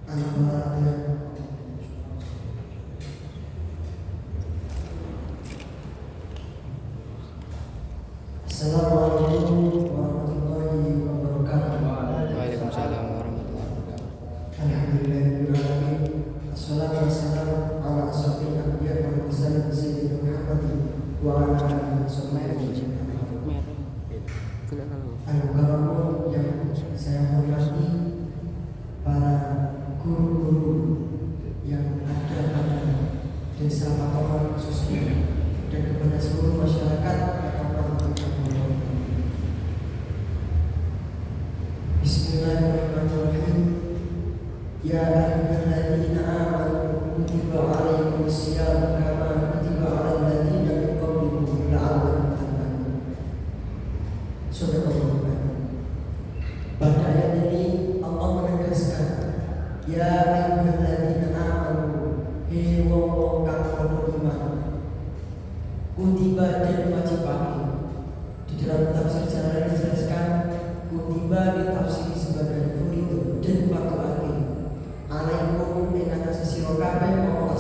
Assalamualaikum warahmatullahi wabarakatuh. Waalaikumsalam warahmatullahi wabarakatuh. Alhamdulillahirrahmanirrahim. Assalatu wassalamu ala asyrafil anbiya'i wal mursalin sayyidina Muhammadin wa ala alihi washabbihi Al-Karamu yang saya hormati, para guru-guru yang ada pada desa Patokan khususnya, dan kepada seluruh masyarakat Bismillahirrahmanirrahim. Ya ayyuhalladzina amanu kutiba alaikumusiyam kama kutiba alal ladzina min qablikum la'allakum tattaqun. Subhanallah. Pada ayat ini Allah menegaskan, ya ayyuhalladzina amanu, hei wong kang padha iman, kutiba dan wajibake. Di dalam tafsir Jalalain dijelaskan kutiba ditafsiri sebagai furidu dan fatuake alaikum ing atas sira kabeh apa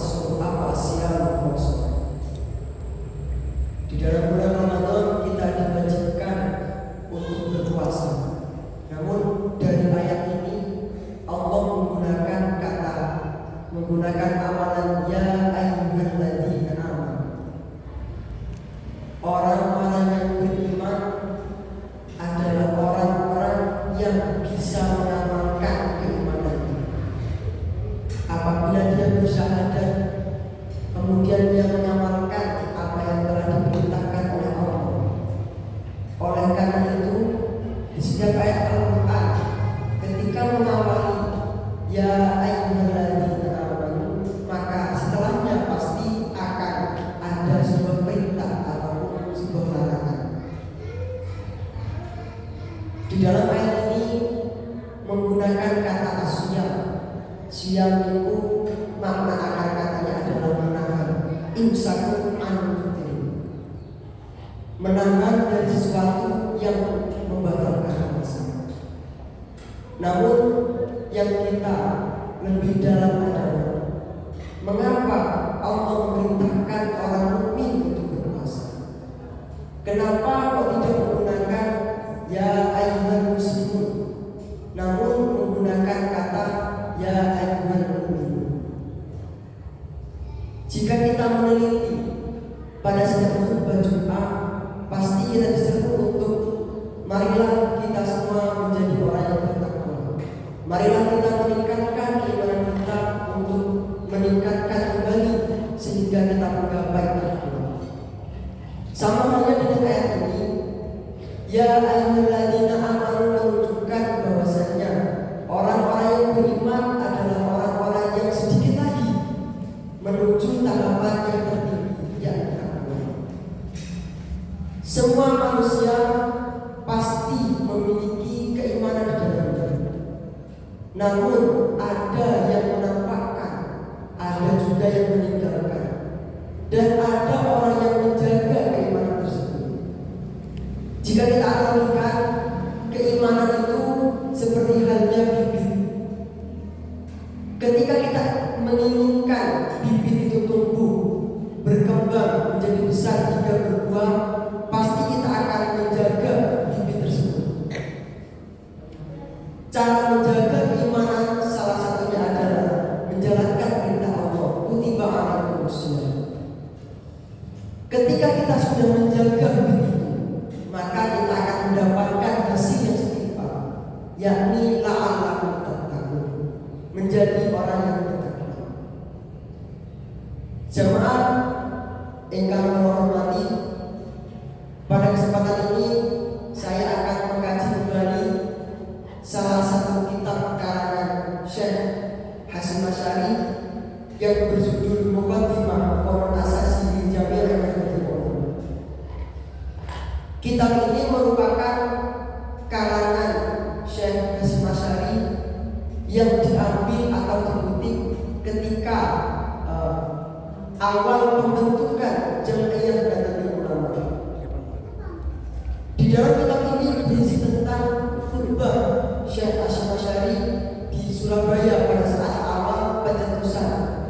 asyam puasa. Di dalam bulan Ramadan kita diwajibkan untuk berpuasa. Namun dari ayat ini Allah menggunakan amalan ya ayyuhalladzina amanu. Orang-orang yang beriman adalah orang-orang yang bisa mengamalkan keimanannya. Apabila dia bersyahadat, kemudian dia mengamalkan apa yang telah diperintahkan oleh Allah. Oleh karena itu, di setiap ayat Al-Quran ketika mengawali ya ayyuhalladzina amanu, maka setelahnya pasti akan ada sebuah perintah ataupun sebuah larangan. Di dalam ayat ini menggunakan kata asyam. Syam itu makna akar katanya adalah menahan, imsakun an fitri, menahan dari sesuatu yang membatalkan puasa. Namun yang kita lebih dalam adalah mengapa Allah memerintahkan orang mukmin untuk berpuasa? Kenapa kok tidak menggunakan ya ayyuhal muslimun, namun menggunakan kata ya ayyuhal mu'minun? Jika kita meneliti pada setiap khutbah Jumat, pasti kita diseru untuk marilah kita semua menjadi orang yang bertakwa. Marilah kita meningkatkan keimanan kita untuk meningkatkan kembali sehingga kita menggapai takwa. Sama halnya dengan ayat ini, ya ayyuhalladzina amanu menunjukkan bahwasanya orang-orang yang beriman adalah orang-orang yang sedikit lagi menuju tahapan yang tertinggi, yakni takwa. Semua manusia pasti memiliki keimanan di dalamnya. Namun ada yang menampakkan, ada juga yang meninggalkan, dan ada orang yang menjaga keimanan tersebut. Jika kita analogikan, keimanan itu seperti halnya bibit. Ketika kita menginginkan bibit itu tumbuh, berkembang menjadi besar hingga berbuah, pasti kita akan menjaga bibit tersebut. Cara menjaga keimanan salah satunya adalah menjalankan perintah Allah, kutiba alaikumusiyam. Ketika kita sudah menjaga bibit itu, maka kita akan mendapatkan hasil yang setimpal, yakni la'allakum tattaqun, menjadi orang yang bertakwa. Jemaah ingkang kula hormati, pada kesempatan ini saya akan mengkaji kembali salah satu kitab karangan Syekh Hasyim Asy'ari yang berjudul Muqaddimah Qaul Asasi li Jami'il Ulama. Kitab ini merupakan karangan Syekh Hasyim Asy'ari yang diambil atau dikutip ketika awal pembentukan Jam'iyah Nahdlatul Ulama. Di dalam kitab ini berisi tentang khutbah Syekh Hasyim Asy'ari di Surabaya pada saat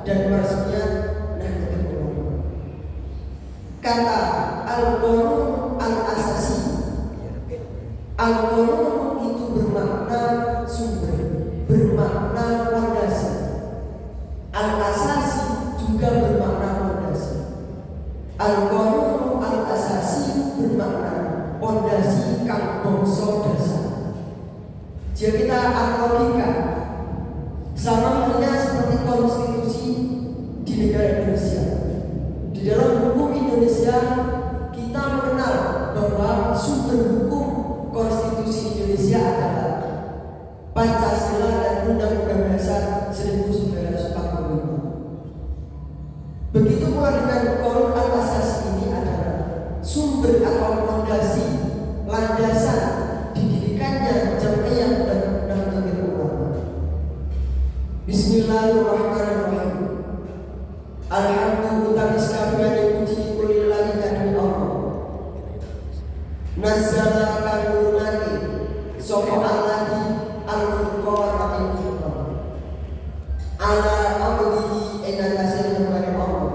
dan peresmian Nahdlatul Ulama. Kata al-qanun al-asasi, al-qanun itu bermakna sumber, bermakna fondasi. Al-asasi juga bermakna fondasi. Al-qanun al-asasi bermakna fondasi kang bangsa dasar. Jika kita analogikan, sama halnya seperti konstitusi di negara Indonesia. Di dalam hukum Indonesia kita mengenal bahwa sumber hukum konstitusi Indonesia adalah Pancasila dan Undang-Undang Dasar 1945. Begitu pula dengan Qanun al-Asasi ini adalah sumber atau fondasi landasan didirikannya Jam'iyah dan Nahdlatul Ulama. Bismillahirrahmanirrahim. Alhamdulillah utamis kabehane puji kulillahi kadhe Allah. Nazzala kanunani sapa alladhi al-furqan al-furqan ala abdihi ing atase nyembah Allah.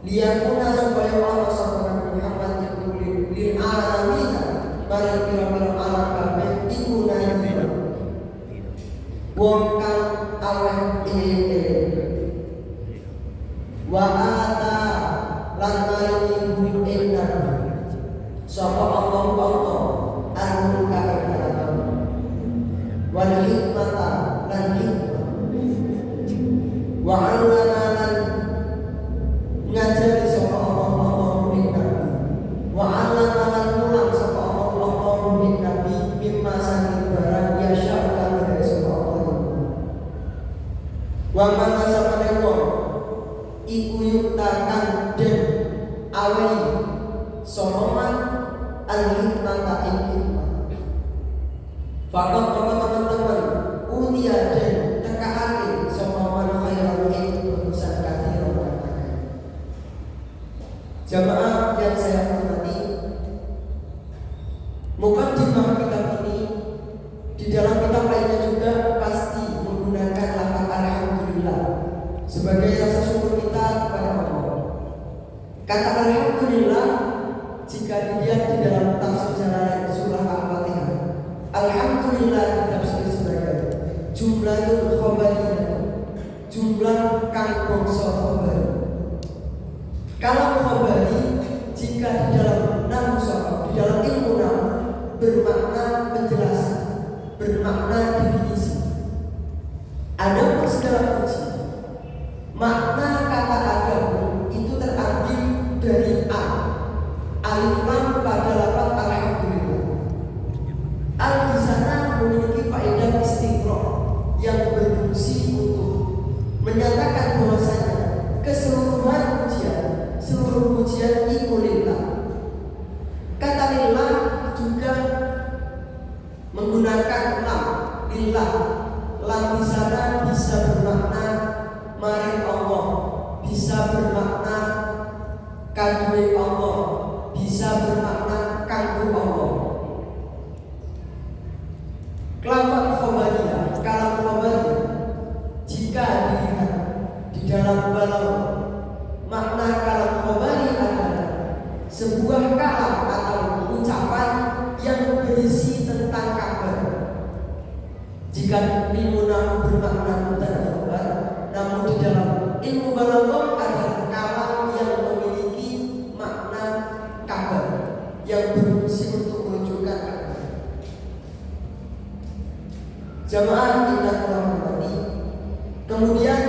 Liyakuna supaya Allah sapa Muhammad lil alamin barang pira-pira alam kabeh iku nayina. Wong kang aweh eling-eling. Wa ata lan maringi inna sapa Allah anul kafiran wal hikmata lan hikmah wa 'allama lan ngajari sapa Allah inna wa 'allama lan mulang sapa Allah inna mimma saking barang ya syarika dari sapa Allah wa man samane wong iku yuktakan den awehi soman al-hikmata ing hikmah. Fakot teman-teman utia den tekaake soman khairan ing urusan kathir. Jamaah yang saya hormati, mukadimah kitab ini di dalam kitab lainnya juga pasti menggunakan lafaz alhamdulillah sebagai rasa syukur kita kepada Allah. Kata alhamdulillah jika dilihat di dalam tafsir Jalalain surah Al-Fatihah, alhamdulillah ditafsir sebagai jumlatul khabariyah, jumlah kang bangsa khabari. Kalau khabari jika di dalam nahwu sarf, di dalam ilmu nahwu bermakna penjelasan, bermakna definisi. Ada segala puji. Makna kata adapun itu terambil dari alif lam pada lafaz alhamdulillah. Al di sana memiliki faedah istiqroh yang berfungsi untuk menyatakan bahwasanya keseluruhan seluruh pujian iku lillah. Kata lillah juga menggunakan lam lillah. Lam di sana bisa bermakna maring Allah, bisa bermakna kadue Allah, bisa bermakna kanggo Allah. Lafaz khabariyah, kalam khabariyah jika dilihat di dalam balaghah, makna kalam khabariyah adalah sebuah kalam atau ucapan yang berisi tentang kabar. Jika ilmu nahwu bermakna mubtada khabar, namun di dalam ilmu balaghah adalah kalam yang memiliki makna kabar yang berfungsi untuk menunjukkan kabar. Jamaah kita hormati. Kemudian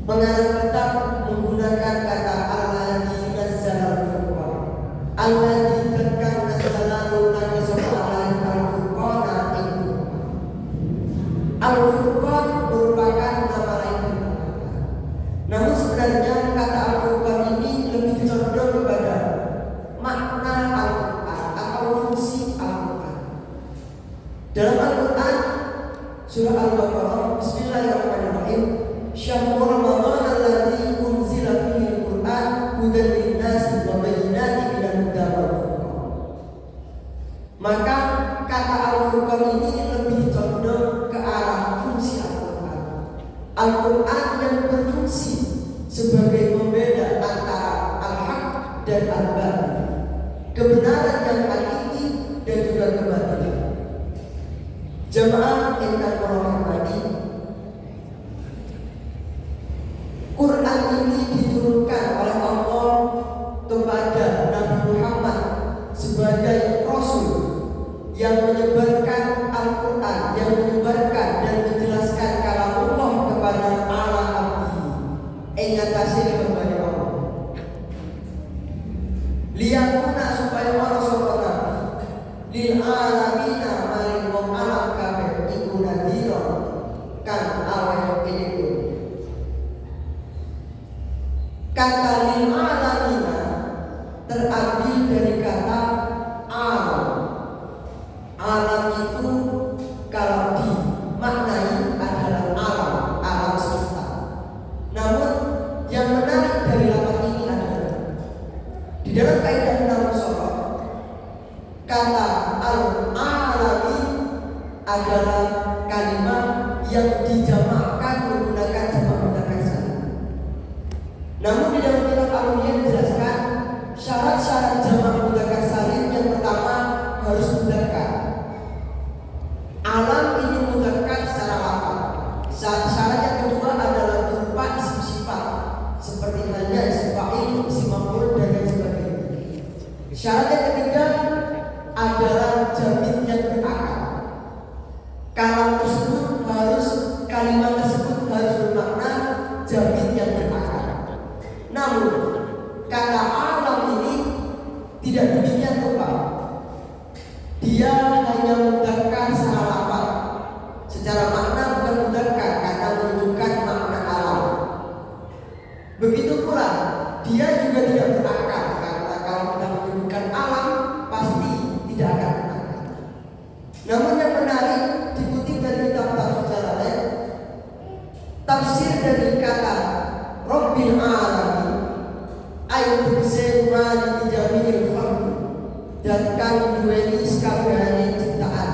pengarang kitab menggunakan kata alladzi nazzala al-furqan. Alladzi kang nazzala nurani subhanahu al-furqana ing Al-Furqan merupakan nama lain dari Al-Quran. Namun sebenarnya kata Al-Furqan ini lebih condong kepada makna Al-Quran atau fungsi Al-Quran. Dalam Al-Quran surah Al-Baqarah, Bismillahirrahmanirrahim, Syahrul Ramadan alladzi unzila fihi al-Quran hudan lin-nasi wa bayyinatin minal huda wal furqan. Maka kata Al-Furqan ini lebih condong ke arah fungsi Al-Quran. Al-Quran Jemaah ingkang kula hormati, Quran ini diturunkan oleh Allah kepada Nabi Muhammad sebagai Rasul yang menyebarkan Al-Quran, yang menyebarkan dan menjelaskan kalam Allah kepada ala abdi ingatasi kepada Allah. Liyakuna supaya orang sapa Nabi lil alamina maring wong alam kabeh iku nadhira kan aweh ini. Kata lil alamina terambil dari kata alam. Alam itu kalau dimaknai adalah alam semesta. Namun yang menarik dari lafaz ini adalah di dalam kaidah nahwu sharaf, kata al-alami adalah kalimat yang dijamakkan menggunakan jamak mudzakkar salim. Namun di dalam kitab Al-Mu'min dijelaskan syarat-syarat jamak mudzakkar salim yang pertama harus mudzakkar. Alam ini mudzakkar secara lafaz. Syarat yang kedua adalah berupa isim sifat seperti halnya isim fa'il, isim maf'ul dan lain sebagainya. Syarat yang ketiga adalah jamid yang berakal. Kalimat tersebut harus bermakna jamid yang berakal. Namun kata alam ini tidak demikian rupa. Dia hanya mudzakkar secara lafaz. Secara makna bukan mudzakkar karena menunjukkan makna alam. Begitu pula dia juga tidak berakal karena kalau kita menyebutkan alam pasti tidak akan berakal. Namun yang menarik dikutip dari kitab Tafsir Jalalain, tafsir dari kata Rabbil Alamin ayat mali jamil khalq dan kang duweni sakabehane ciptaan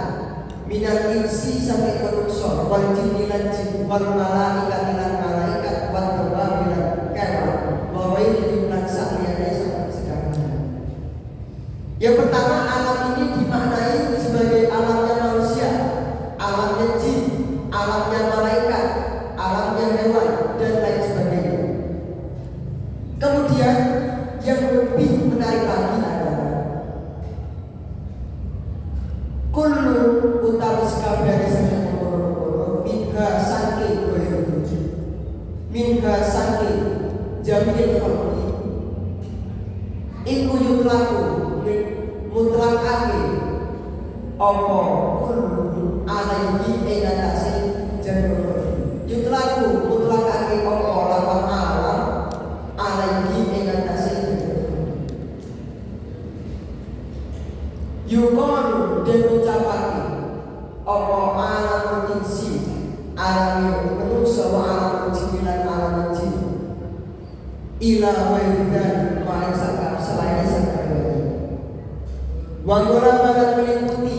minal insi sampai manusia wal jinni lan jin wal malaikat lan malaikat wal dawabi lan kewan wa wailun lan sakliyane sampai sekalian. Yang pertama, alam ini dimaknai sebagai alamnya manusia, alamnya jin, alamnya malaikat, alamnya hewan dan lain sebagainya. Kemudian yang lebih menarik lagi adalah kullu utawi sakabehane saking mengkono-kono minha saking jamil khalqi iku yutlaku mutlakake apa kullu alaihi ing atase jamil yutlaku mutlakake apa lafal alam alaihi ing atase yuqalu dan ucapake apa alam insi alam manusia wa alam jin lan alam jin ila waidan maring sakar selain sakar wanggola badan meliputi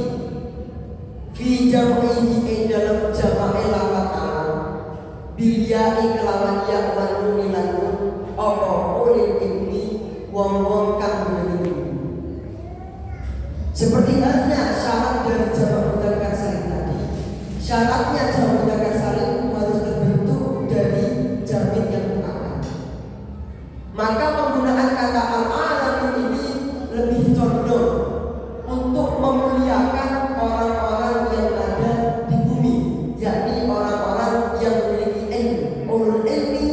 fi jam'ihi ing dalam jama'i lafaz alam bilyai kelawan ya wan nun lan nun apa ulil ilmi wong-wong kang duweni. Seperti halnya syarat dari jamak mudzakkar salim tadi, syaratnya jamak mudzakkar salim harus terbentuk dari jamid yang berakal. Maka penggunaan kata al-alamin ini lebih condong untuk memuliakan orang-orang yang ada di bumi, yakni orang-orang yang memiliki ilmu. Ulul ilmi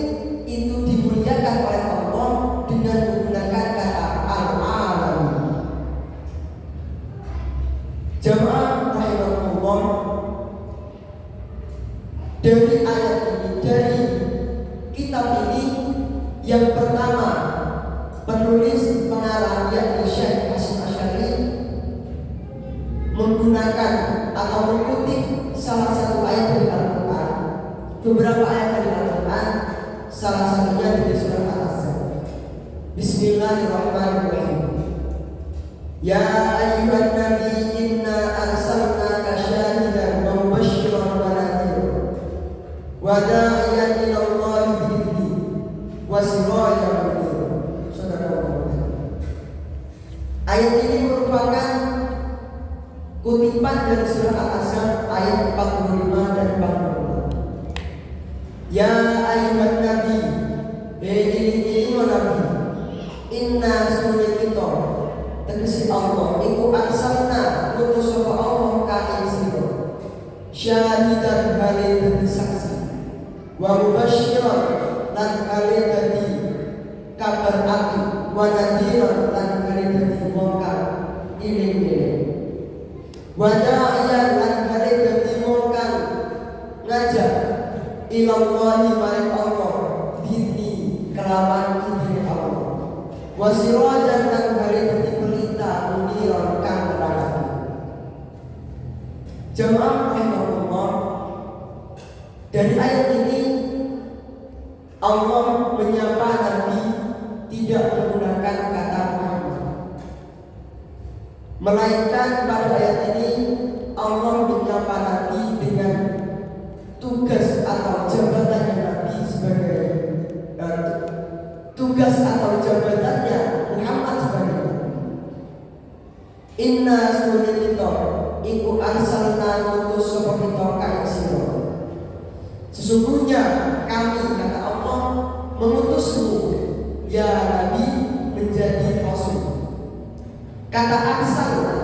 itu dimuliakan oleh Allah dengan menggunakan kata al-alamin. Jamaah rahimahullah, dari ayat ini, dari kitab ini, yang pertama penulis pengarang yakni Syekh Hasyim Asy'ari menggunakan atau mengutip salah satu ayat dari Al-Quran, beberapa ayat dari Al-Quran, salah satunya dari surah Al-Ahzab. Bismillahirrahmanirrahim. Ya ayyuhan nabi inna arsalnaka syahidan wa mubasysyiran wa nadhiran wa da'iyan ila Allahi bi'idznihi wa sirajan munira. Ayat ini merupakan kutipan dari surah Al-Ahzab ayat syahidan hale dadi saksi, wa mubasyiran lan hale dadi kabar apik, wa nadhiran lan hale dadi wong kang iling-iling, wa da'iyan lan hale dadi wong kang ngajak ilallahi maring Allah bi'idni kelawan idine Allah, wa sirajan lan hale dadi pelita muniran kang nerangaken. Jemaah rahimahullah, dari ayat ini Allah menyapa Nabi tidak menggunakan kata Muhammad, melainkan pada ayat ini Allah menyapa Nabi dengan tugas atau jabatannya Nabi sebagai tugas atau jabatannya Muhammad sebagai Nabi. Inna sunita iku arsalna ngutus sapa kita ka sira. Sesungguhnya kami, kata Allah, mengutusmu ya Nabi menjadi rasul. Kata arsalna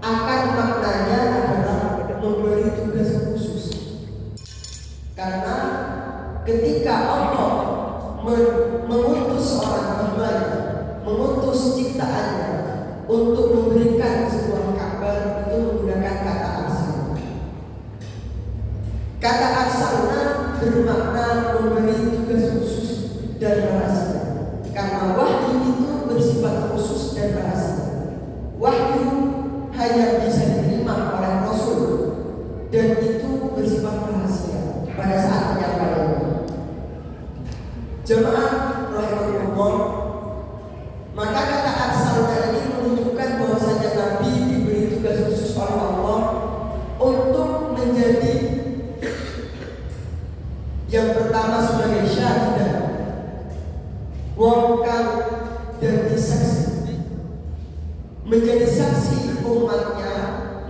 akan maknanya adalah memberi tugas khusus. Karena ketika Allah mengutus seorang hambanya, mengutus ciptaannya untuk memberikan sebuah kabar, itu menggunakan kata arsalna. Kata arsalna bermakna memberi tugas khusus dan rahasia. Karena wahyu itu bersifat khusus dan rahasia. Wahyu hanya bisa diterima oleh Rasul dan itu bersifat rahasia pada saat penyampaiannya. Jemaah rahimahullah, maka kata arsalna ini menunjukkan bahwasanya Nabi diberi tugas khusus oleh Allah untuk menjadi yang pertama sebagai syahidah, wong kang dadi saksi, menjadi saksi umatnya,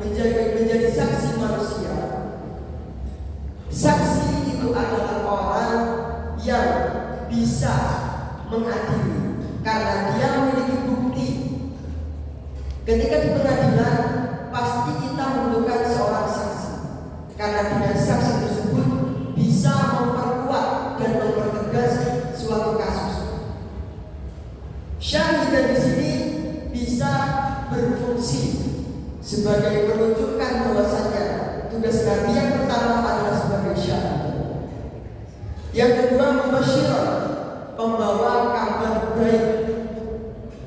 menjadi saksi manusia. Saksi itu adalah orang yang bisa mengadili karena dia memiliki bukti. Ketika di pengadilan pasti kita membutuhkan seorang saksi, karena dengan saksi tersebut bisa memperkuat dan mempertegas suatu kasus. Syahidan di sini bisa berfungsi sebagai menunjukkan bahwasanya tugas Nabi yang pertama adalah sebagai syahid. Yang kedua mubasyiran, pembawa kabar baik.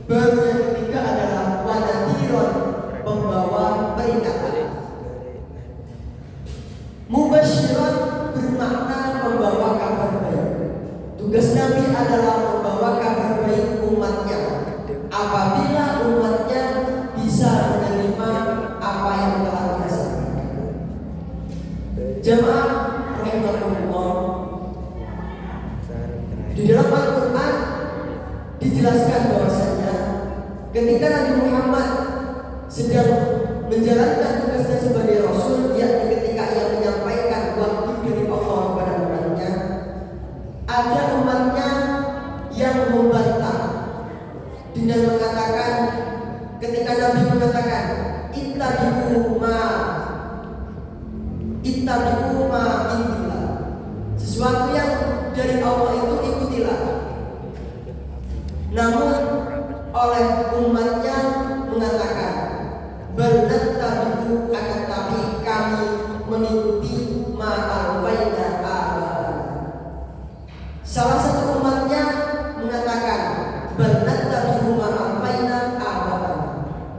Baru yang ketiga adalah wanadhiran, pembawa peringatan. Mubasyiran bermakna membawa kabar baik. Tugas Nabi adalah membawa kabar baik umatnya. Apabila umatnya bisa menerima apa yang telah dia sampaikan. Jemaah rahimahullah, di dalam Al-Quran dijelaskan bahwasanya ketika Nabi Muhammad sedang menjalankan tugasnya sebagai Rasul, yakni ketika ia menyampaikan wahyu dari Allah kepada umatnya, ada umatnya yang membantah dengan mengatakan, ketika Nabi mengatakan ittabi'u ma indillah, sesuatu yang dari Allah itu ikutilah. Namun oleh umatnya mengatakan bernattabi'u, akan tapi kami mengikuti ma'alfaina abana. Salah satu umatnya mengatakan bernattabi'u ma'alfaina abana.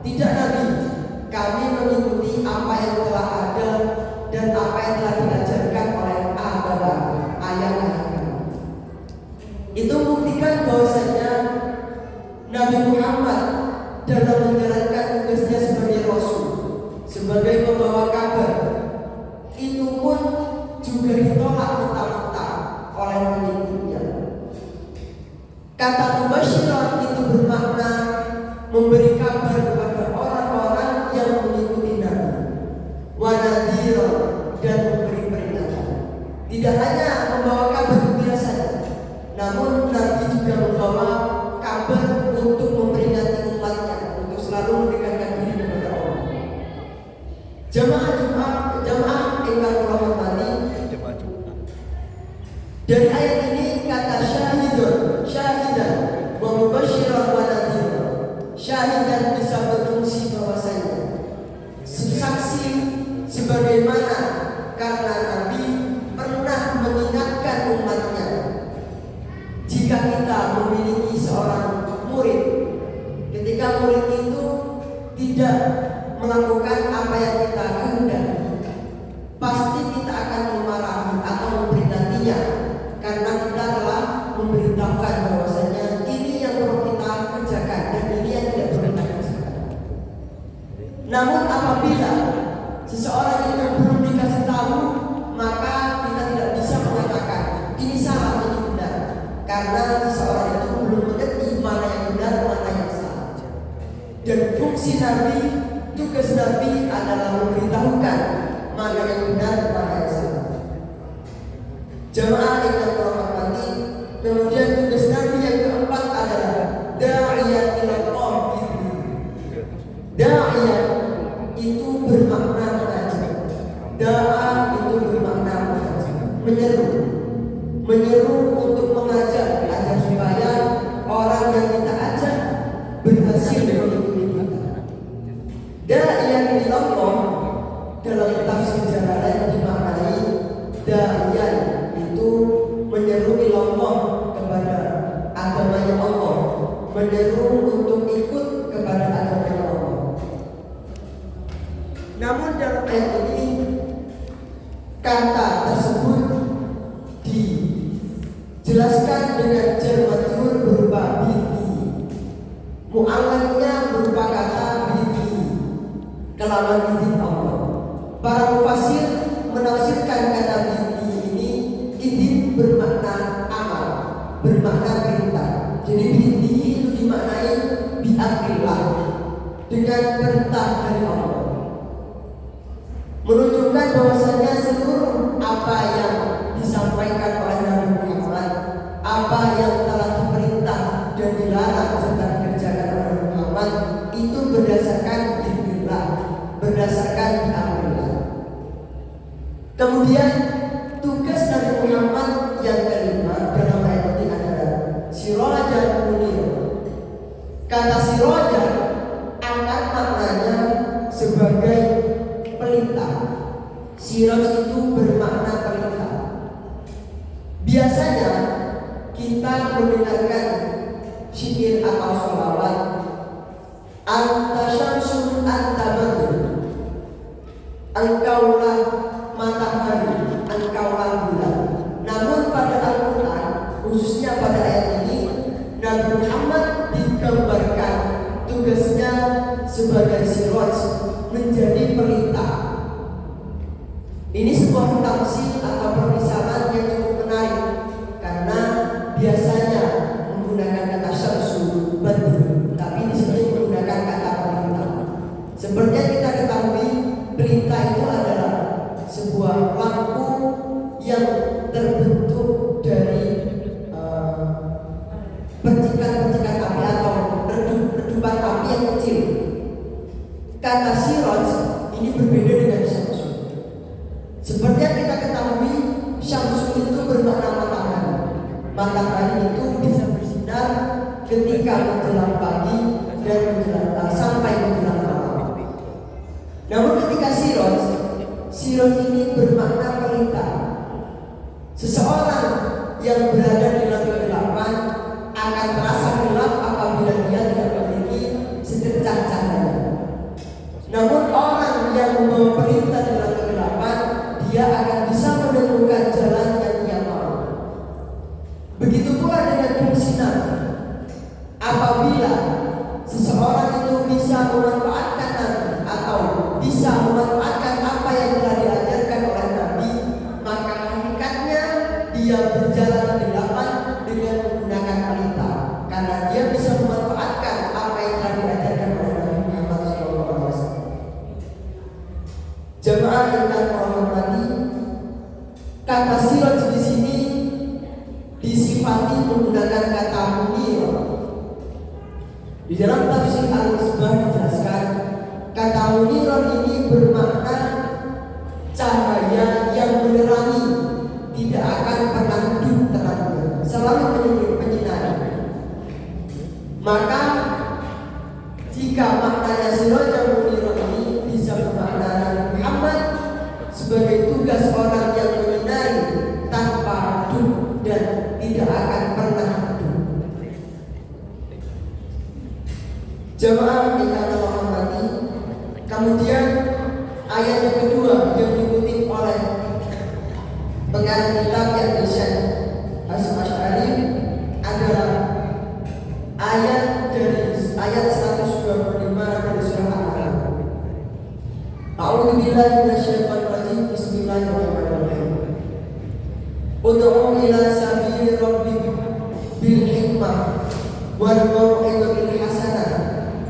Tidak Nabi, kami mengikuti apa yang telah ada dan apa yang telah diajarkan oleh abana, ayah-ayah kami. Itu membuktikan bahwasanya Nabi Muhammad dalam menjalankan tugasnya sebagai Rasul, sebagai pembawa kabar, itu pun juga ditolak mentah-mentah oleh pengikutnya. Kata mubasyiran itu bermakna memberi kabar kepada orang-orang yang mengikuti Nabi, wanadhiran, dan memberi peringatan. Tidak hanya membawa kabar gembira saja, namun Nabi juga membawa kabar untuk memperingati umatnya untuk selalu mendekatkan diri kepada Allah. Jamaah sebagaimana karena Nabi pernah mengingatkan umatnya, jika kita memiliki seorang murid, ketika murid itu tidak melakukan apa yang kita kehendaki, pasti kita akan memarahi atau memperingatinya, karena kita telah memberitahukan bahwasanya ini yang perlu kita kerjakan dan ini yang tidak perlu kita kerjakan. Namun apabila seseorang itu belum dikasih tahu, maka kita tidak bisa mengatakan ini salah, ini benar, karena seseorang itu belum mengerti mana yang benar, mana yang salah. Dan fungsi Nabi, tugas Nabi adalah memberitahukan mana yang benar, mana yang salah. Jamaah yang dirahmati, kemudian tugas Nabi yang keempat adalah da'iyat ila Allah. Da'iyat itu bermakna mengajak. Da'a itu bermakna mengajak, menyeru untuk mengajak, agar supaya orang yang kita ajak berhasil mengikuti kita. Da'iyat ila Allah dalam tafsir Jalalain dimaknai da'iyat itu menyeru Allah kepada agamanya Allah, menyeru untuk ikut kepada agamanya Allah. Namun dalam ayat ini kata tersebut dijelaskan dengan jar majrur berupa bihi, mu'allaqnya berupa kata bihi, kelawan izin Allah. Para mufasir menafsirkan kata bihi ini, izin bermakna amal, bermakna perintah. Jadi bihi itu dimaknai bi'amrillah, dengan perintah dari Allah, menunjukkan bahwasanya seluruh apa yang disampaikan oleh Nabi Muhammad, apa yang telah diperintah dan dilarang serta dikerjakan oleh Nabi Muhammad, itu berdasarkan bi'amrillah, berdasarkan bi'amrillah. Kemudian tugas Nabi Muhammad yang kelima dalam ayat ini adalah sirajan munir. Kata sirajan akan maknanya sebagai pelita. Siraj itu bermakna pelita. Biasanya kita mendengarkan zikir atau sholawat, anta syamsun anta badr, engkaulah matahari, engkaulah bulan. Namun pada Al-Quran, khususnya pada ayat ini, Nabi Muhammad digambarkan tugasnya sebagai siraj, menjadi pelita. Ini sebuah tafsir atau permisalan yang cukup menarik, karena biasanya menggunakan kata syamsu badr, tapi di sini menggunakan kata pelita. Seperti yang kita ketahui, pelita itu adalah sebuah lampu yang terbentuk dari percikan-percikan api atau redupan api yang kecil. Kata siraj ini berbeda dengan syamsu. Seperti yang kita ketahui, syamsu itu bermakna matahari. Matahari itu bisa bersinar ketika menjelang pagi dan menjelang sampai menjelang malam. Namun ketika siraj ini bermakna pelita. Seseorang yang berada di dalam kegelapan akan terasa gelap apabila dia tidak memiliki secercah cahaya. Namun orang yang membawa pelita di dalam kegelapan, dia akan bisa menemukan jalan yang dia mau. Begitu pula dengan fungsi Nabi. Apabila seseorang itu bisa memanfaatkan Nabi atau bisa memanfaatkan apa yang telah diajarkan oleh Nabi, maka hakikatnya dia berjalan kegelapan dengan menggunakan pelita, karena dia bisa memanfaatkan apa yang telah diajarkan oleh Nabi Muhammad SAW. Jemaah yang terhormati, kata siraj di sini disifati menggunakan kata munir. Di dalam tafsir Al-Misbah dijelaskan, kata munir ini bermakna cahaya yang menerangi, tidak akan pernah redup terangnya, selalu menyinari. Maka jika maknanya siraj munir ini bisa bermakna Muhammad, sebagai tugas orang yang menyinari tanpa redup dan tidak akan pernah redup. Jamaah kita hormati. Kemudian ayat yang kedua yang dikutip oleh pengarang kitab yaitu Syekh Hasyim Asy'ari adalah ayat dari ayat 125 dari surah Al-An'am. A'udzu billahi minasyaitonir rajim. Bismillahirrahmanirrahim. Ud'u ila sabili rabbik bil hikmah wal mau'izatil hasanah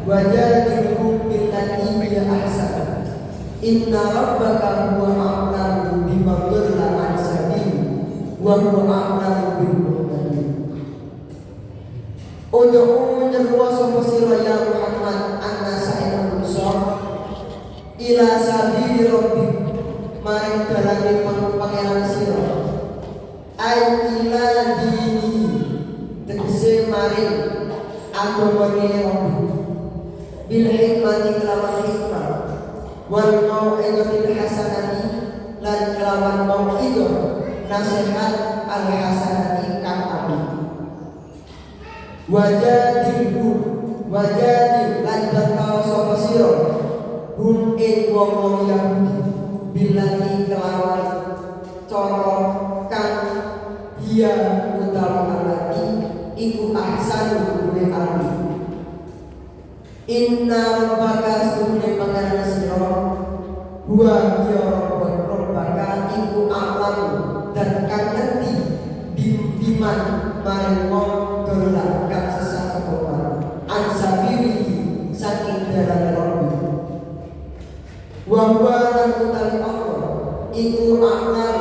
wajadilhum billati hiya ahsan. Inna rabbaka huwa a'lamu biman dhalla 'an sabili wa huwa a'lamu bil muhtadin. Ud'u nyeru sapa sira ya Muhammad annasa ing manusa ila sabili rabbik maring dalane pangeran sira ai ila dini tegese maring agamane rabbik bil hikmati kelawan hikmah wal mau'izatil hasanati lan kelawan mau'izah nasihat al hasanati kang apik. Wajadil lan bakal sapa sira hum ing wong Yahudi bilati kelawan cara kang dia utawa alati iku ahsanu luwih apik. Inna rabbaka sunne pangaran sira huwa ya rabbaka iku alam dan kang ngerti biman maring wong dolan kang sesat sapa ansabiri saking dalan rabbi wa huwa lan utawi Allah iku alam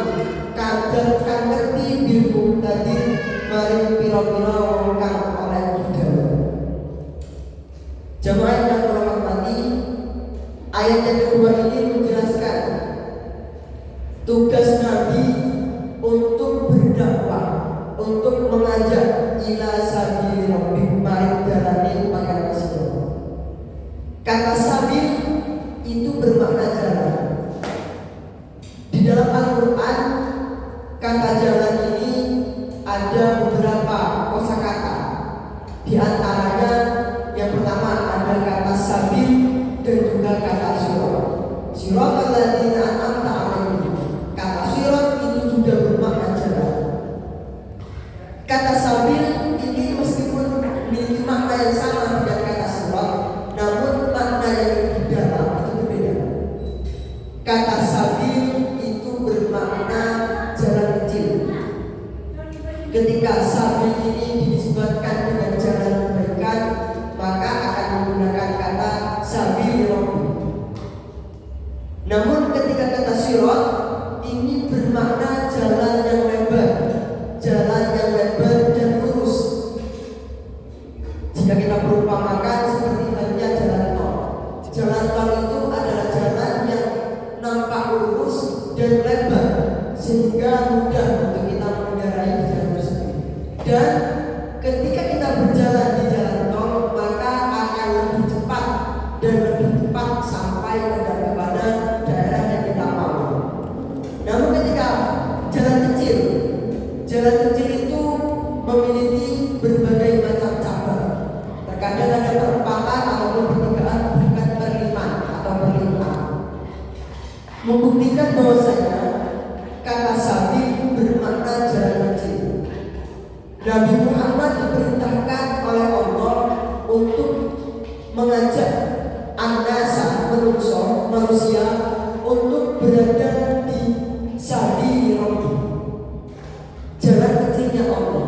kadang kang ngerti bil muhtadin maring pira-pira wong kang oleh hidayah. Jamaah yang hormati, ayat yang kedua ini menjelaskan tugas Nabi untuk berdakwah, untuk mengajak ila sabili rabbik maring dalane pangeran sira. Kata sabil itu bermakna jalan. Di dalam Al-Qur'an kata jalan ini ada beberapa kosakata. Di antaranya yang pertama ada kata sabil dan juga kata sirat. Siratal ladzina an'amta 'alaihim. Kata sirat itu juga bermakna jalan. Kata sabil ini meskipun memiliki makna yang sama dengan kata sirat, namun makna yang lebih dalam itu berbeda. Kata sabil itu bermakna jalan kecil. Ketika sabil ini dinisbatkan dengan jalan kebaikan, maka akan menggunakan kata sabil rabbi. Namun ketika kata sirat ini bermakna jalan yang lebar, jalan yang lebar dan lurus. Jika kita perumpamakan seperti halnya jalan tol. Jalan tol itu adalah jalan yang nampak lurus dan lebar sehingga mudah untuk kita mengendarai di jalan tersebut. Dan ketika kita berjalan di jalan tol, maka akan lebih cepat dan lebih cepat sampai kepada daerah yang kita mau. Namun ketika jalan kecil itu memiliki berbagai macam cabang. Terkadang ada perempatan ataupun pertigaan bukan perlimaan atau perlimaan. Membuktikan bahwasanya kata sabil bermakna jalan kecil. Nabi Muhammad diperintahkan oleh Allah untuk mengajak manusia untuk berada di sabili rabbi, jalan kecilnya Allah.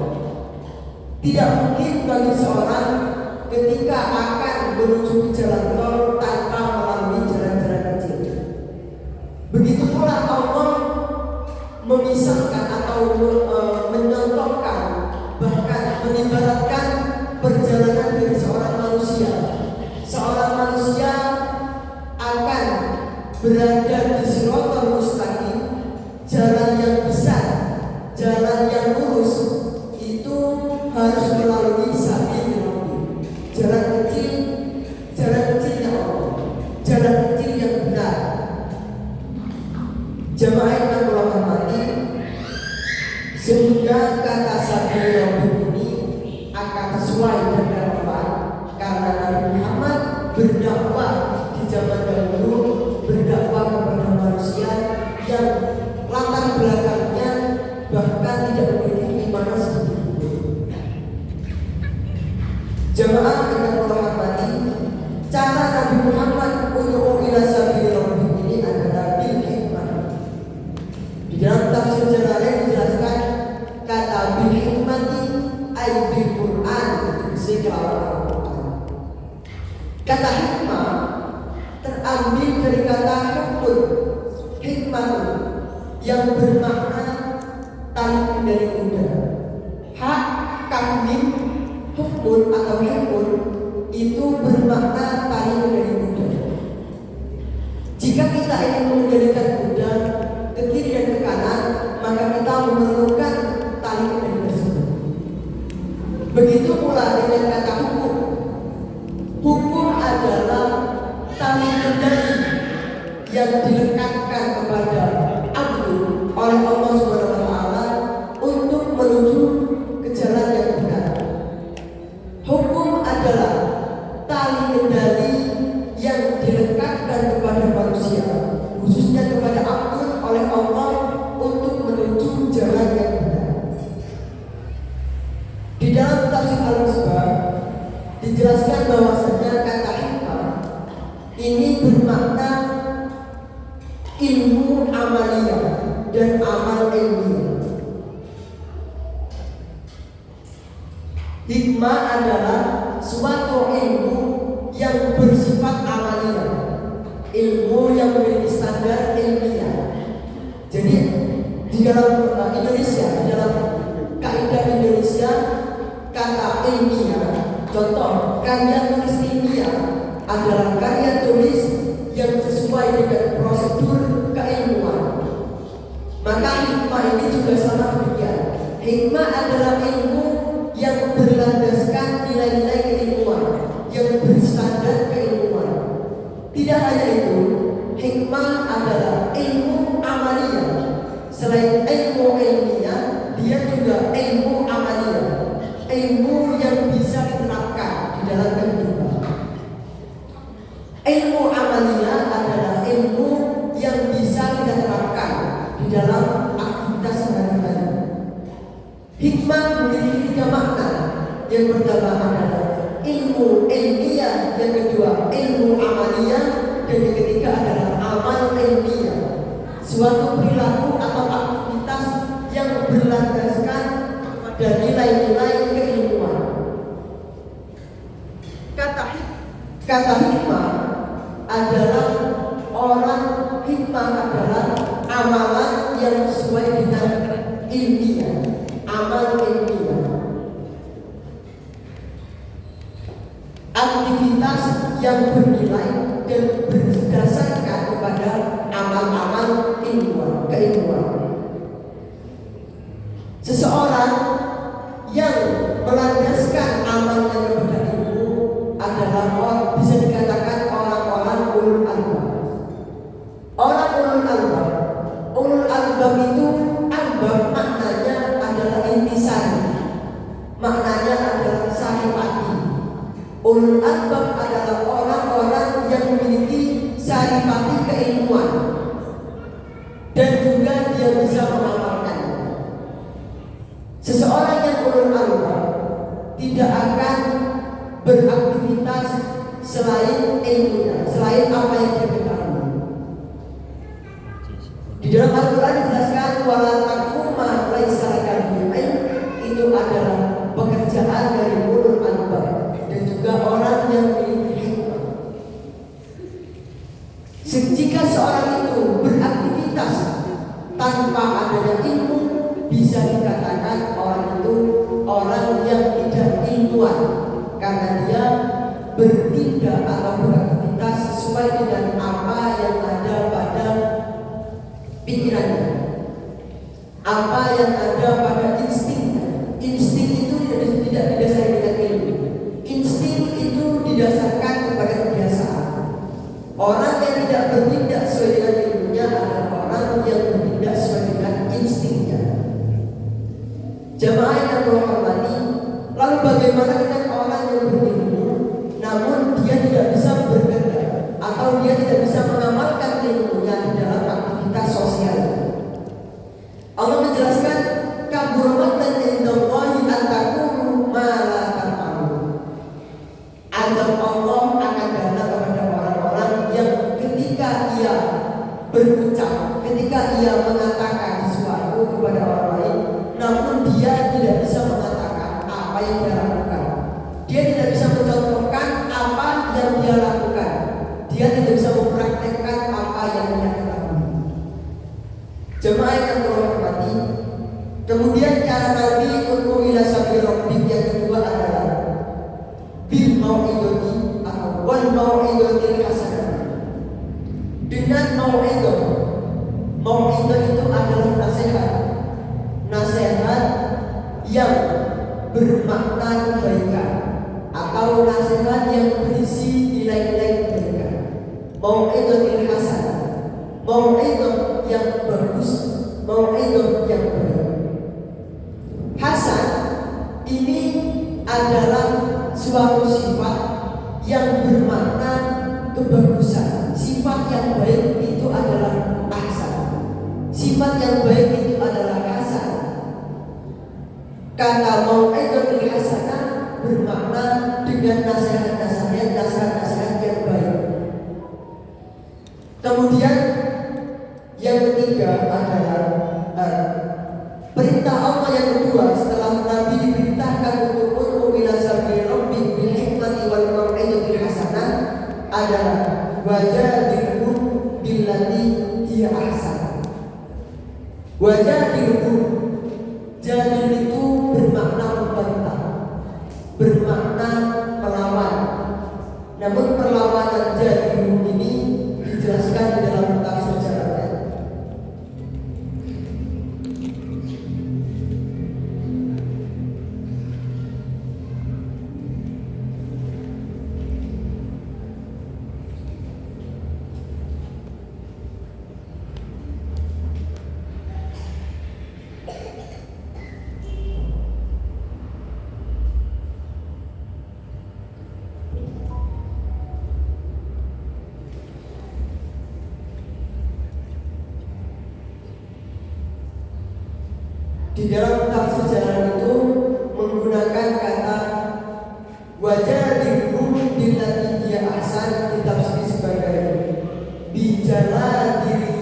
Tidak mungkin bagi seorang ketika akan menuju jalan tol tanpa melalui jalan-jalan kecil. Begitu pula Allah memisahkan atau mencontohkan, bahkan mengibaratkan perjalanan dari seorang manusia. Seorang manusia akan berada di Shiratal Mustaqim, jalan yang besar, jalan yang lurus, itu harus melalui sabil rabbi, jalan kecilnya Allah. Jamaah yang Allah hormati, sehingga kata sabda Rabbul ini akan sesuai dan relevan karena Nabi Muhammad berdakwah di zaman dahulu, berdakwah kepada manusia yang latar belakangnya bahkan tidak memiliki iman sedikit. Jamaah yang Allah hormati, cara Nabi Muhammad untuk ila sabil Rabbih ini adalah bil hikmah. Di dalam tafsir Jalalain dijelaskan kata bil hikmati ay bil Quran, segala Al-Quran. Kata hikmah terambil dari kata hikmah, hikmah yang bermakna tali kendali kuda. Hak kambing hukmun atau hikmun itu bermakna tali kendali kuda. Jika kita ingin mengendalikan kuda ke kiri dan ke kanan, maka kita memerlukan tali kendali tersebut. Begitu pula dengan kata hukum. Hukum adalah tali kendali yang dilekatkan kepada abdu oleh Allah Subhanahu wa taala untuk menuju ke jalan yang benar. Hukum adalah tali kendali yang dilekatkan kepada manusia, khususnya kepada abdu oleh Allah untuk menuju jalan yang benar. Di dalam tafsir Al-Misbah dijelaskan bahwasanya kata hikmah ini bermakna ilmu amaliyah dan amal ilmiah. Hikmah adalah suatu ilmu yang bersifat amaliyah, ilmu yang memiliki standar ilmiah. Jadi di dalam Indonesia, di dalam kaidah Indonesia, kata ilmiah, contoh karya tulis ilmiah adalah karya tulis yang sesuai dengan prosedur keilmuan. Maka hikmah ini juga sama demikian. Hikmah adalah ilmu yang berlandaskan nilai-nilai keilmuan, yang berstandar keilmuan. Tidak hanya itu, hikmah adalah ilmu amaliyah. Selain ilmu ilmiah, dia juga ilmu amaliyah, ilmu yang bisa diterapkan di dalam kehidupan. Ilmu amaliyah adalah ilmu yang bisa kita terapkan di dalam aktivitas sehari-hari. Hikmah memiliki 3 makna. Yang pertama adalah ilmu ilmiah, yang kedua ilmu amaliyah, dan yang ketiga adalah amal ilmiah. Suatu perilaku atau aktivitas yang berlandaskan pada nilai-nilai keilmuan. Kata hikmah adalah amalan yang sesuai dengan ilmiah, amal ilmiah. Aktivitas yang bernilai dan berdasarkan kepada amal-amal keilmuan. Seseorang yang melandaskan amalnya kepada ilmu adalah bisa dikatakan orang-orang ulul albab. Orang ulul albab itu albab maknanya adalah intisari, maknanya adalah saripati. Ulul albab adalah orang-orang yang memiliki saripati keilmuan dan juga dia bisa mengamalkan. Seseorang yang ulul albab tidak akan beraktivitas selain ilmunya, selain apa yang dia ketahui. Di dalam Al-Quran dijelaskan wala taqfu ma laisa laka bihi ilm, itu adalah pekerjaan dari ulul albab dan juga orang yang memiliki hikmah. Jika seorang itu beraktivitas tanpa adanya ilmu, bisa dikatakan orang itu orang yang tidak ilmuwan, karena dia bertindak atau beraktivitas sesuai dengan apa yang ada pada pikirannya, apa yang ada pada instingnya. Insting itu tidak didasari dengan ilmu. Insting itu didasarkan kepada kebiasaan. Orang yang tidak bertindak sesuai dengan ilmunya adalah orang yang yang Allah hormati, lalu bagaimana dengan orang yang berilmu namun dia tidak bisa bekerja atau dia tidak bisa mengamalkan ilmunya di dalam aktivitas sosial? Allah menjelaskan, kaburatan indallahi an taqulu ma la taf'alun. Azab Allah akan datang kepada orang-orang yang ketika ia berucap, ketika ia mengatakan sesuatu kepada orang lain, namun dia tidak bisa mengatakan apa yang dia lakukan. Dia tidak bisa mencontohkan apa yang dia lakukan. Dia tidak bisa mempraktekkan apa yang dia ketahui. Jemaah yang Allah hormati, kemudian cara Nabi untuk ila sabil rabbik yang kedua adalah bil mau'idati atau wal mau'idatil hasanah. Dengan mau'idah. Mau'idah itu adalah nasihat yang bermakna kebaikan atau nasihat yang berisi nilai-nilai kebaikan. Mau'idatil hasanah, mau'idah yang bagus, mau'idah yang baik. Hasan ini adalah suatu sifat yang bermakna kebagusan. Sifat yang baik itu adalah ahsan. Sifat yang baik itu adalah hasan. Kata mau'idatul hasanah bermakna dengan nasihat-nasihat yang baik. Kemudian yang ketiga adalah perintah Allah yang kedua setelah Nabi diperintahkan untuk ud'u ila sabil rabbik bil hikmati wal mau'izatil hasanah adalah wajadilhum billati hiya ahsan. Wajadilhum, jadil itu bermakna membantah, bermakna melawan. Namun perlawanan jadilhum ini dijelaskan di dalam tafsir Jalalain. Di dalam tafsir Jalalain itu menggunakan kata wajadilhum billati hiya ahsan, ditafsiri sebagai bijaladiri,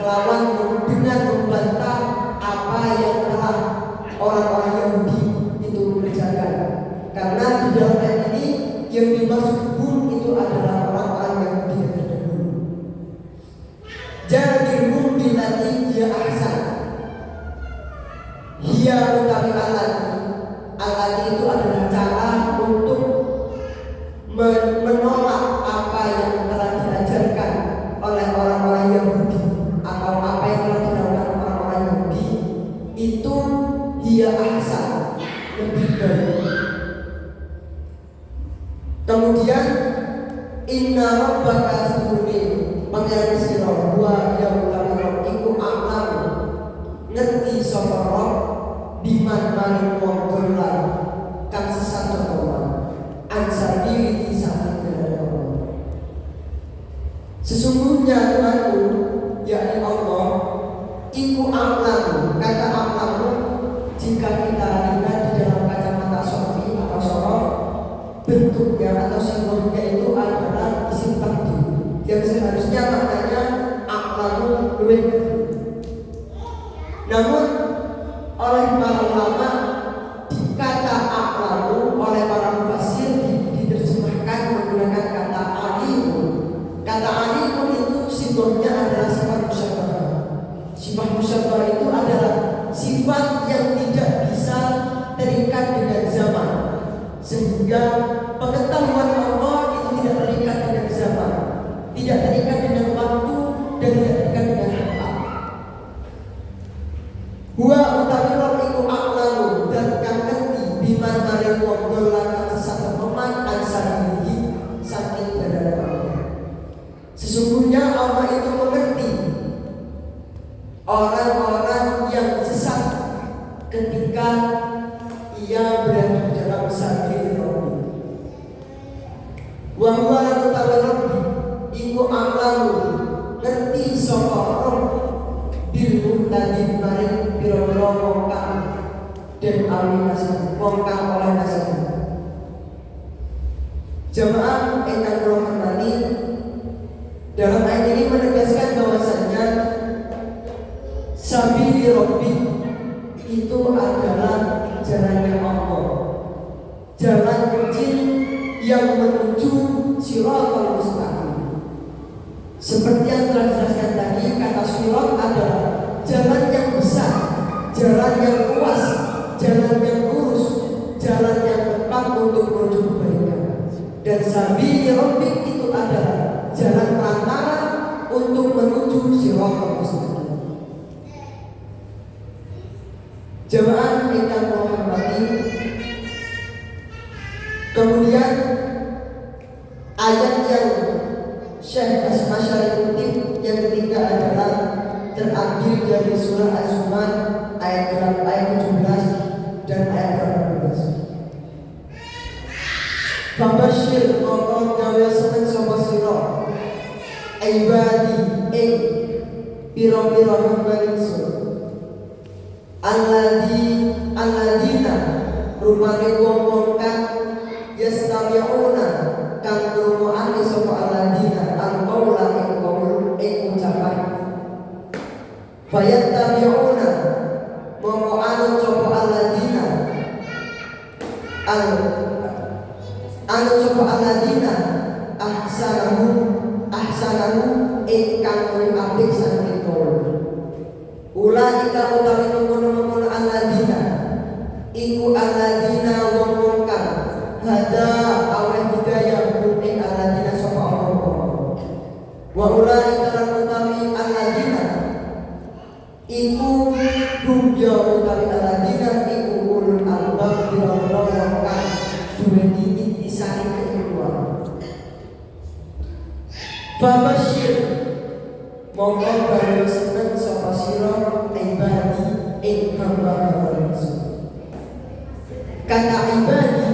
kelawan dengan membantah apa yang telah orang-orang Yahudi itu kerjakan. Karena di dalam ayat ini yang dimaksud hum itu adalah orang-orang Yahudi yang terdahulu. Jadilhum billati hiya ahsan. Hiya utawi alati itu adalah cara untuk menolak apa yang telah diajarkan oleh orang-orang Yahudi atau apa yang telah dilakukan orang-orang Yahudi itu hiya ahsan, lebih baik. Kemudian inna rabbaka sesungguhnya pangeran sira wa ya utawi iku a'lam ngerti sapa roh biman maring wong dolan kang sesat sapa ansabili saking dalane Allah. Sesungguhnya Tuhanku yakni Allah iku a'lam. Kata a'lam jika kita lihat di dalam kacamata sofi atau sorof, bentuknya atau simbolnya itu adalah isim tafdil yang seharusnya maknanya a'lamu lebih. Namun oleh para ulama kata a'lamu oleh para mufassir diterjemahkan menggunakan kata alimun. Kata alimun itu simbolnya adalah sifat musyabbah. Sifat musyabbah itu adalah sifat yang tidak bisa terikat dengan zaman, sehingga pengetahuan Allah itu tidak terikat dengan zaman, tidak terikat dengan waktu, dan tidak terikat dengan tempat. Huwa utawi roh iku a'lamu dan kang ngerti biman maring wong dolan sesat teman ansarihi saking dalane Allah. Sesungguhnya Allah itu mengerti orang-orang yang sesat awi kasih wong kang oleh kasih. Jamaah ingkang kula hormati, dalam ayat ini menegaskan bahwasanya sabili rabbi itu adalah jalannya Allah, jalan kecil yang menuju Shiratal Mustaqim. Seperti yang telah dijelaskan tadi, kata sirat adalah jalan yang besar, jalan yang luas, jalan yang lurus, jalan yang tepat untuk menuju kebaikan. Dan sabili rabbi itu adalah jalan perantara untuk menuju Shiratal Mustaqim. Jemaah ingkang kula hormati, kemudian ayat yang Syekh Asy'ari kutip yang ketiga adalah terambil dari surah Az-Zumar ayat 17 dan ayat 18. Fabasyir mongko gawe seneng sapa sira ibadi ing pira-pira hamba ingsun alladzina rupane wong-wong kang yastami'una kang ngrungokake sapa alladzina al-qaula ing ucapan fayattabi'una mongko anut sapa alladzina sapa alladzina ahsanahu ingkang luwih apik saking kaul. Ulaika utawi mengkono-mengkono alladzina iku alladzina wong-wong kang hada aweh hidayah ing alladzina sapa Allah. Wa ulaika lan utawi alladzina iku hum ya utawi alladzina iku ulul albab biro-biro wong kang duweni intisari keilmuan. Fabasyir mongko gawe seneng sapa sira ibadi ing hamba-hamba ingsun. Kata ibadi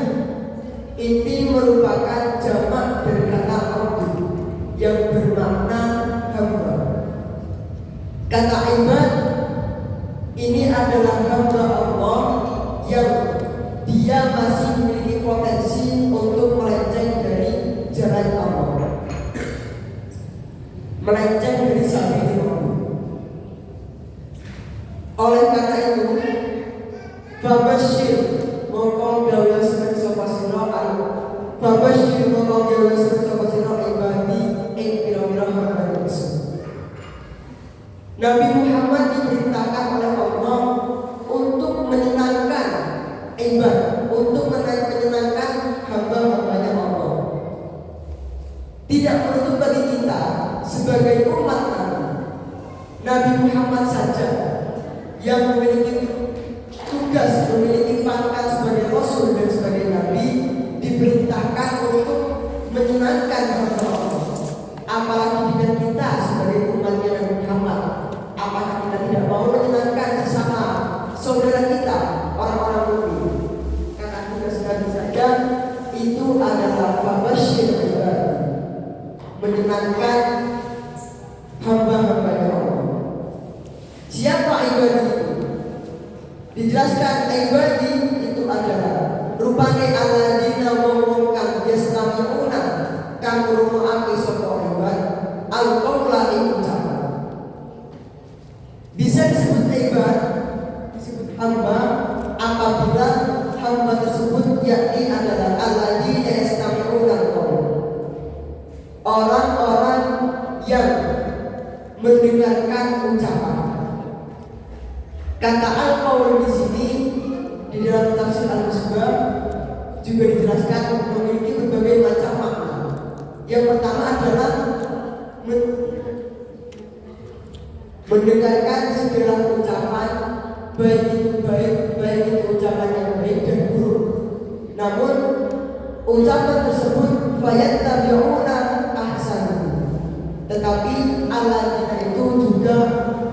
ini merupakan jamak dari kata abdu yang bermakna hamba. Kata ibad ini adalah hamba Allah yang dia masih memiliki potensi untuk melenceng dari jalan Allah, melenceng dari sabili Allah. Oleh karena itu, fabasyir mongko gawe seneng sapa sira fabasyir mongko gawe seneng sapa sira ibadi ing pira-pira hamba ingsun. Nabi Muhammad diperintahkan oleh Allah untuk menyenangkan ibad, untuk menyenangkan hamba-hambanya Allah. Tidak menutup bagi kita sebagai umat Nabi Muhammad saja yang memiliki tugas, memiliki pangkat sebagai Rasul dan sebagai Nabi, diperintahkan untuk menyenangkan hamba Allah. Apalagi dengan kita sebagai umatnya Nabi Muhammad, apakah kita tidak mau menyenangkan sesama saudara kita, orang-orang mukmin? Karena tugas Nabi saja itu adalah fabasyir ibadi, menyenangkan hamba-hambanya Allah. Siapa ibadi itu? Dijelaskan ibadi itu adalah rupane alladzina wong kang yastami'una kang ngrungokake sapa ibad al-qaula ing ucapan. Bisa disebut ibad, disebut hamba apabila hamba tersebut yakni adalah alladzina yastami'una al-qaul, orang-orang yang mendengarkan ucapan. Kata al-qaul di sini di dalam tafsir Al-Misbah juga dijelaskan memiliki berbagai macam makna. Yang pertama adalah mendengarkan segala ucapan, baik itu ucapan yang baik dan buruk. Namun ucapan tersebut fayattabi'una ahsanahu, tetapi alladzina itu juga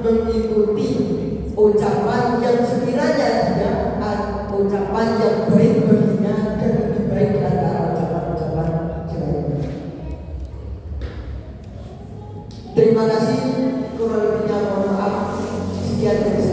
mengikuti ucapan yang sekiranya dia ucapan yang baik baginya dan lebih baik di antara ucapan-ucapan yang lainnya. Terima kasih, kurang lebihnya mohon maaf. Sekian dari saya.